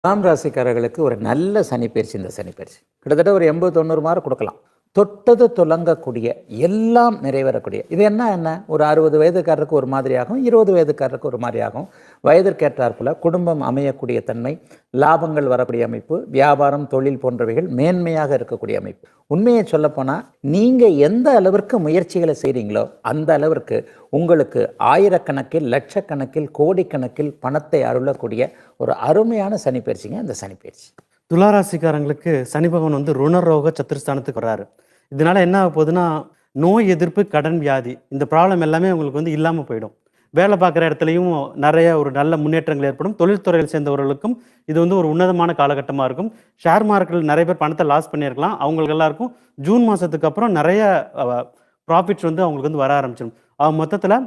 துலாம் ராசிக்காரர்களுக்கு ஒரு நல்ல சனிப்பயிற்சி இந்த சனிப்பயிற்சி. கிட்டத்தட்ட ஒரு 80-90 மார்க் கொடுக்கலாம். தொட்டது துலங்கக்கூடிய, எல்லாம் நிறைவேறக்கூடிய. இது என்ன ஒரு 60 வயதுக்காரருக்கு ஒரு மாதிரியாகும், 20 வயதுக்காரருக்கு ஒரு மாதிரியாகும். வயதிற்கேற்றாற்போல குடும்பம் அமையக்கூடிய தன்மை, லாபங்கள் வரக்கூடிய அமைப்பு, வியாபாரம், தொழில் போன்றவைகள் மேன்மையாக இருக்கக்கூடிய அமைப்பு. உண்மையை சொல்லப்போனால் நீங்கள் எந்த அளவிற்கு முயற்சிகளை செய்கிறீங்களோ அந்த அளவிற்கு உங்களுக்கு ஆயிரக்கணக்கில், லட்சக்கணக்கில், கோடிக்கணக்கில் பணத்தை அருளக்கூடிய ஒரு அருமையான சனிப்பயிற்சிங்க இந்த சனிப்பயிற்சி. துளாராசிக்காரங்களுக்கு சனி பகவான் வந்து ருணரோக சத்துருஸ்தானத்துக்கு வர்றாரு. இதனால என்ன ஆக போகுதுன்னா, நோய் எதிர்ப்பு, கடன், வியாதி இந்த ப்ராப்ளம் எல்லாமே உங்களுக்கு வந்து இல்லாமல் போயிடும். வேலை பார்க்குற இடத்துலையும் நிறைய ஒரு நல்ல முன்னேற்றங்கள் ஏற்படும். தொழில்துறையில் சேர்ந்தவர்களுக்கும் இது வந்து ஒரு உன்னதமான காலகட்டமாக இருக்கும். ஷேர் மார்க்கெட்டில் நிறைய பேர் பணத்தை லாஸ் பண்ணியிருக்கலாம். அவங்களுக்கு எல்லாருக்கும் ஜூன் மாதத்துக்கு அப்புறம் நிறைய ப்ராஃபிட்ஸ் வந்து அவங்களுக்கு வந்து வர ஆரம்பிச்சிடும். மொத்தத்தில்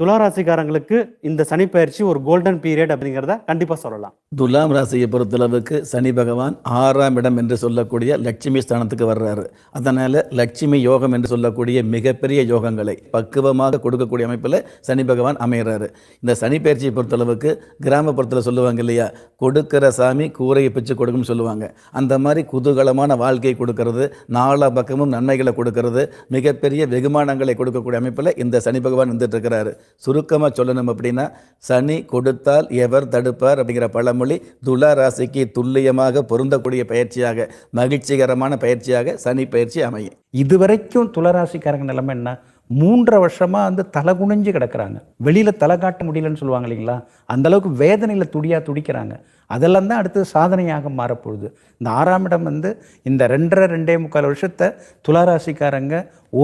துளாராசிக்காரங்களுக்கு இந்த சனி பயிற்சி ஒரு கோல்டன் பீரியட் அப்படிங்கிறத கண்டிப்பாக சொல்லலாம். துலாம் ராசியை பொறுத்தளவுக்கு சனி பகவான் 6ஆம் இடம் என்று சொல்லக்கூடிய லட்சுமி ஸ்தானத்துக்கு வர்றாரு. அதனால் லட்சுமி யோகம் என்று சொல்லக்கூடிய மிகப்பெரிய யோகங்களை பக்குவமாக கொடுக்கக்கூடிய அமைப்பில் சனி பகவான் அமைகிறாரு. இந்த சனி பயிற்சியை பொறுத்தளவுக்கு கிராமப்புறத்தில் சொல்லுவாங்க இல்லையா, கொடுக்கிற சாமி கூரையை பிச்சு கொடுக்கும்னு சொல்லுவாங்க. அந்த மாதிரி குதூகலமான வாழ்க்கையை கொடுக்கறது, நாலா பக்கமும் நன்மைகளை கொடுக்கறது, மிகப்பெரிய வெகுமானங்களை கொடுக்கக்கூடிய அமைப்பில் இந்த சனி பகவான் வந்துட்டு இருக்கிறாரு. சுருக்கமாக சொல்லணும் அப்படின்னா, சனி கொடுத்தால் எவர் தடுப்பார் அப்படிங்கிற பழமொழி துலா ராசிக்கு துல்லியமாக பொருந்தக்கூடிய பயிற்சியாக, மகிழ்ச்சிகரமான பயிற்சியாக சனி பயிற்சி அமையும். இதுவரைக்கும் துளராசிக்காரங்க நிலைமை என்ன, 3 வருஷமாக வந்து தலை குனிஞ்சு கிடக்கிறாங்க. வெளியில் தலை காட்ட முடியலன்னு சொல்லுவாங்க இல்லைங்களா, அந்தளவுக்கு வேதனையில் துடிக்கிறாங்க. அதெல்லாம் தான் அடுத்து சாதனையாக மாறப்போகுது. இந்த 6ஆம் இடம் வந்து இந்த 2.5 வருஷத்தை துளாராசிக்காரங்க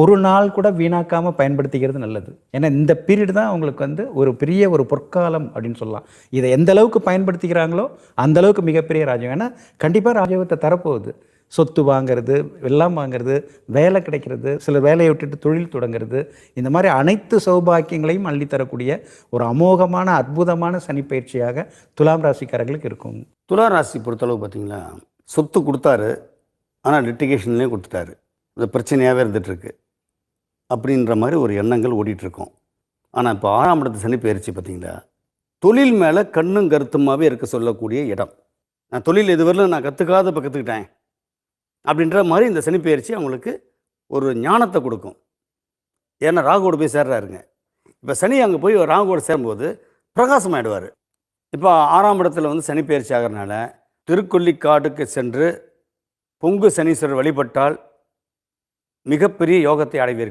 ஒரு நாள் கூட வீணாக்காமல் பயன்படுத்திக்கிறது நல்லது. ஏன்னா இந்த பீரியட் தான் அவங்களுக்கு வந்து ஒரு பெரிய ஒரு பொற்காலம் அப்படின்னு சொல்லலாம். இதை எந்த அளவுக்கு பயன்படுத்திக்கிறாங்களோ அந்த அளவுக்கு மிகப்பெரிய ராஜ்யம். ஏன்னா கண்டிப்பாக ராஜயோகத்தை தரப்போகுது. சொத்து வாங்கிறது, வெள்ளம் வாங்கிறது, வேலை கிடைக்கிறது, சில வேலையை விட்டுட்டு தொழில் தொடங்கிறது, இந்த மாதிரி அனைத்து சௌபாக்கியங்களையும் அள்ளித்தரக்கூடிய ஒரு அமோகமான அற்புதமான சனிப்பயிற்சியாக துலாம் ராசிக்காரர்களுக்கு இருக்கும். துலாம் ராசி பொறுத்தளவு பார்த்தீங்களா, சொத்து கொடுத்தாரு, ஆனால் லிட்டிகேஷன்லேயே கொடுத்துட்டாரு. இது பிரச்சனையாகவே இருந்துகிட்ருக்கு அப்படின்ற மாதிரி ஒரு எண்ணங்கள் ஓடிட்டுருக்கோம். ஆனால் இப்போ 6ஆம் இடத்து சனிப்பயிற்சி பார்த்தீங்களா, தொழில் மேலே கண்ணும் கருத்துமாகவே இருக்க சொல்லக்கூடிய இடம். நான் தொழில் இதுவரையிலும் நான் கற்றுக்காத இப்போ கற்றுக்கிட்டேன் அப்படின்ற மாதிரி இந்த சனிப்பெயர்ச்சி அவங்களுக்கு ஒரு ஞானத்தை கொடுக்கும். ஏன்னா ராகுவோடு போய் சேர்றாருங்க. இப்போ சனி அங்கே போய் ராகுவோடு சேரும்போது பிரகாசமாயிடுவார். இப்போ 6ஆம் இடத்துல வந்து சனிப்பெயர்ச்சி ஆகிறதுனால திருக்கொல்லிக்காடுக்கு சென்று பொங்கு சனீஸ்வரர் வழிபட்டால் மிகப்பெரிய யோகத்தை அடைவீர்கள்.